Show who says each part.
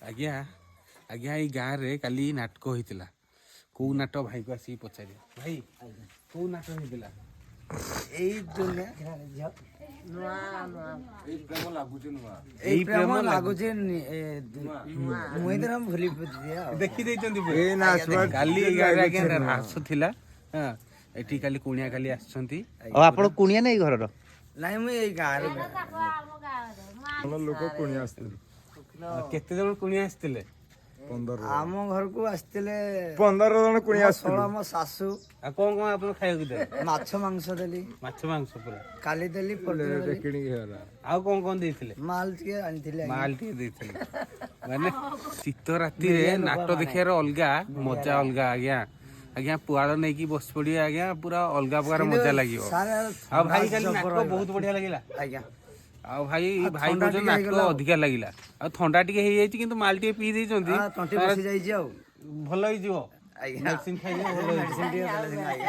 Speaker 1: ଆଜ୍ଞା ଆଜ୍ଞା ଏଇ ଗାଁରେ କାଲି ନାଟକ ହେଇଥିଲା। କୋଉ ନାଟ ଭାଇକୁ ଆସିକି ପଚାରିବ। ଭାଇ କୋଉ ନାଟ ହେଇଥିଲା?
Speaker 2: ଏଇ ଦୁନିଆ
Speaker 1: ଏଇ ପ୍ରେମ ଲାଗୁଛି ନୂଆ।
Speaker 2: ଏଇ ପ୍ରେମ ଲାଗୁଛି ମୁଇଁ ତ ଭୁଲି
Speaker 1: ଦେଖି ଦେଇଛନ୍ତି କାଲି ଏଇ ଗାଁରେ ଆଜ୍ଞା ରାସ ଥିଲା। ହଁ ଏଠି କାଲି କୁଣିଆ କାଲି ଆସିଛନ୍ତି।
Speaker 3: ଆଉ ଆପଣ କୁଣିଆ ନାଇଁ ଘରର?
Speaker 2: ନାଇଁ ମୁଁ ଏଇ ଗାଁରେ
Speaker 4: ଲୋକ କୁଣିଆ ଆସିଥିଲେ।
Speaker 1: କେତେ ଜଣ କୁଣିଆ ଆସିଥିଲେ?
Speaker 2: ଆମ ଘରକୁ ଆସିଥିଲେ
Speaker 4: 15 ଜଣ କୁଣିଆ ଆସିଥିଲେ।
Speaker 2: ମୋ ଶାଶୁ
Speaker 1: ଆଉ କଣ କଣ ଆପଣ ଖାଇବାକୁ ଦେଲେ?
Speaker 2: ମାଛ ମାଂସ ଦେଲି,
Speaker 1: ମାଛ ମାଂସ ପୁରା
Speaker 2: କାଲି ଦେଲି, ପରଦିନ ଦେଲି।
Speaker 4: କିଣିକି ହେଲା।
Speaker 1: ଆଉ କଣ କଣ ଦେଇଥିଲେ?
Speaker 2: ମାଲ ଟିକେ ଆଣିଥିଲି ଆଜ୍ଞା।
Speaker 1: ମାଲ ଟିକେ ଦେଇଥିଲେ। ମାନେ ଶୀତ ରାତିରେ ନାଟ ଦେଖିବାର ଅଲଗା ମଜା ଅଲଗା ଆଜ୍ଞା। ଆଜ୍ଞା ପୁଆଳ ନେଇକି ବସି ପଡିବେ ଆଜ୍ଞା ପୁରା ଅଲଗା ପ୍ରକାର ମଜା ଲାଗିବ। ଆଉ ଭାଇ କାଲି ନାଟକ ବହୁତ ବଢିଆ ଲାଗିଲା
Speaker 2: ଆଜ୍ଞା।
Speaker 1: ଆଉ ଭାଇ କହୁଛନ୍ତି ନାଟକ ଅଧିକା ଲାଗିଲା। ଆଉ ଥଣ୍ଡା ଟିକେ ହେଇଯାଇଛି କିନ୍ତୁ ମାଲ ଟିକେ ପିଇ ଦେଇଛନ୍ତି
Speaker 2: ତଣ୍ଟି ବସି ଯାଇଛି ଆଉ
Speaker 1: ଭଲ ହେଇଯିବ।
Speaker 2: ଆଜ୍ଞା
Speaker 1: ମେଡିସିନ ଖାଇଲେ ଭଲ ହେଇଯିବ।
Speaker 2: ମେଡିସିନ ଟିକେ ଦେଲେ ସିନା ଆଜ୍ଞା।